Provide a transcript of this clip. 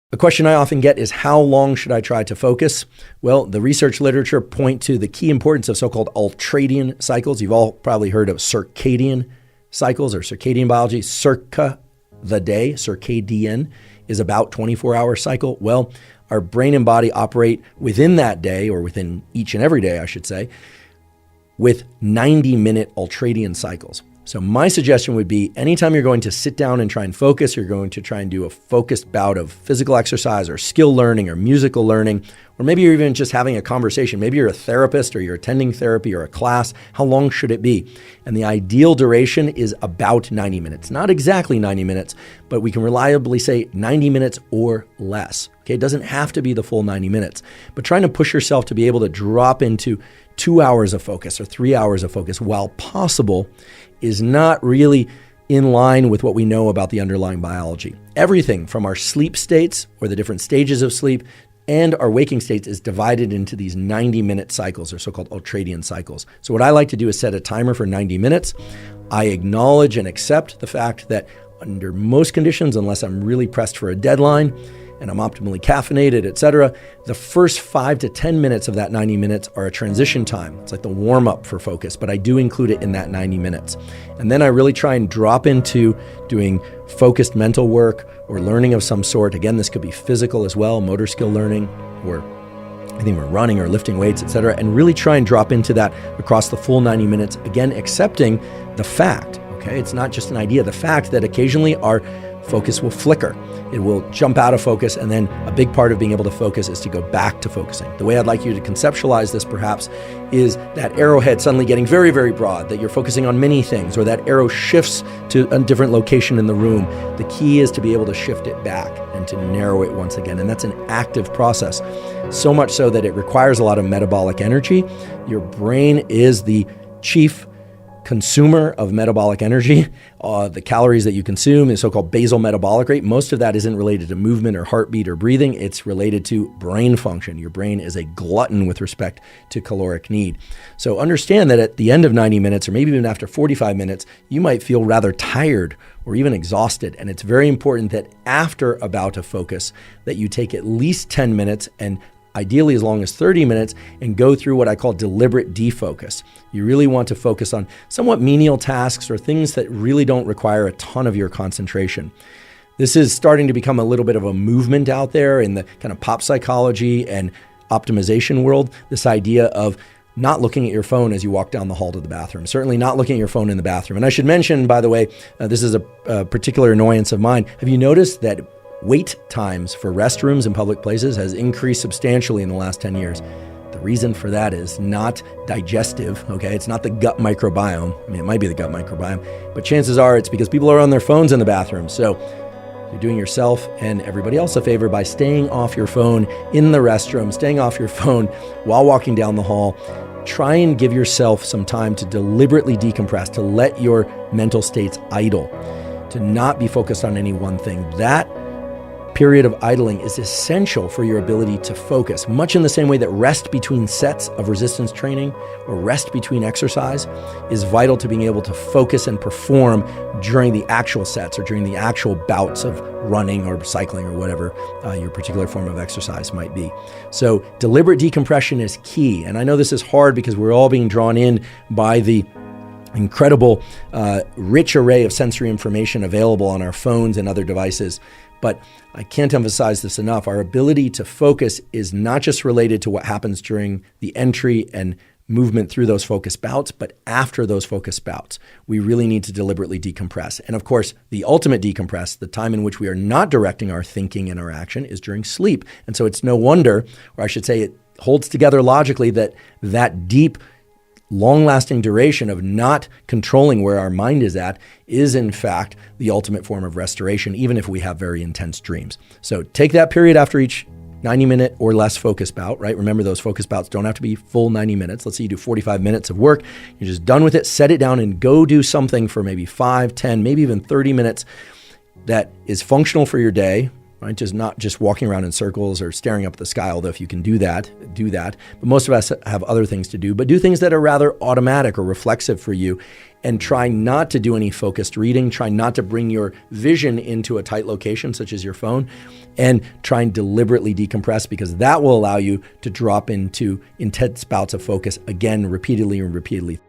A question I often get is, how long should I try to focus? Well, the research literature point to the key importance of so-called ultradian cycles. You've all probably heard of circadian cycles or circadian biology. Circa, the day, circadian is about 24-hour cycle. Well, our brain and body operate within that day, or within each and every day, I should say, with 90-minute ultradian cycles. So my suggestion would be, anytime you're going to sit down and try and focus, you're going to try and do a focused bout of physical exercise or skill learning or musical learning, or maybe you're even just having a conversation. Maybe you're a therapist or you're attending therapy or a class. How long should it be? And the ideal duration is about 90 minutes. Not exactly 90 minutes, but we can reliably say 90 minutes or less. Okay, it doesn't have to be the full 90 minutes, but trying to push yourself to be able to drop into 2 hours of focus or 3 hours of focus while possible is not really in line with what we know about the underlying biology. Everything from our sleep states, or the different stages of sleep, and our waking states is divided into these 90-minute cycles, or so-called ultradian cycles. So what I like to do is set a timer for 90 minutes. I acknowledge and accept the fact that under most conditions, unless I'm really pressed for a deadline and I'm optimally caffeinated, etc., the first 5 to 10 minutes of that 90 minutes are a transition time. It's like the warm-up for focus, but I do include it in that 90 minutes. And then I really try and drop into doing focused mental work or learning of some sort. Again, this could be physical as well, motor skill learning, or I think we're running or lifting weights, etc., and really try and drop into that across the full 90 minutes, again, accepting the fact, okay? It's not just an idea, the fact that occasionally our focus will flicker. It will jump out of focus, and then a big part of being able to focus is to go back to focusing. The way I'd like you to conceptualize this perhaps is that arrowhead suddenly getting very, very broad, that you're focusing on many things, or that arrow shifts to a different location in the room. The key is to be able to shift it back and to narrow it once again, and that's an active process. So much so that it requires a lot of metabolic energy. Your brain is the chief consumer of metabolic energy. The calories that you consume is so-called basal metabolic rate. Most of that isn't related to movement or heartbeat or breathing. It's related to brain function. Your brain is a glutton with respect to caloric need. So understand that at the end of 90 minutes, or maybe even after 45 minutes, you might feel rather tired or even exhausted. And it's very important that after a bout of focus, that you take at least 10 minutes, and ideally as long as 30 minutes, and go through what I call deliberate defocus. You really want to focus on somewhat menial tasks or things that really don't require a ton of your concentration. This is starting to become a little bit of a movement out there in the kind of pop psychology and optimization world, this idea of not looking at your phone as you walk down the hall to the bathroom, certainly not looking at your phone in the bathroom. And I should mention, by the way, this is a particular annoyance of mine. Have you noticed that wait times for restrooms in public places has increased substantially in the last 10 years. The reason for that is not digestive, okay? It's not the gut microbiome. I mean, it might be the gut microbiome, but chances are it's because people are on their phones in the bathroom. So you're doing yourself and everybody else a favor by staying off your phone in the restroom, staying off your phone while walking down the hall. Try and give yourself some time to deliberately decompress, to let your mental states idle, to not be focused on any one thing. That period of idling is essential for your ability to focus, much in the same way that rest between sets of resistance training or rest between exercise is vital to being able to focus and perform during the actual sets or during the actual bouts of running or cycling or whatever your particular form of exercise might be. So deliberate decompression is key. And I know this is hard because we're all being drawn in by the incredible, rich array of sensory information available on our phones and other devices. But I can't emphasize this enough. Our ability to focus is not just related to what happens during the entry and movement through those focus bouts, but after those focus bouts, we really need to deliberately decompress. And of course, the ultimate decompress, the time in which we are not directing our thinking and our action, is during sleep. And so it's no wonder, or I should say it holds together logically, that deep, long-lasting duration of not controlling where our mind is at is in fact the ultimate form of restoration, even if we have very intense dreams. So take that period after each 90-minute or less focus bout, right? Remember, those focus bouts don't have to be full 90 minutes. Let's say you do 45 minutes of work. You're just done with it. Set it down and go do something for maybe 5, 10, maybe even 30 minutes that is functional for your day, right? Just not just walking around in circles or staring up at the sky, although if you can do that, do that. But most of us have other things to do, but do things that are rather automatic or reflexive for you, and try not to do any focused reading. Try not to bring your vision into a tight location, such as your phone, and try and deliberately decompress, because that will allow you to drop into intense bouts of focus again, repeatedly and repeatedly.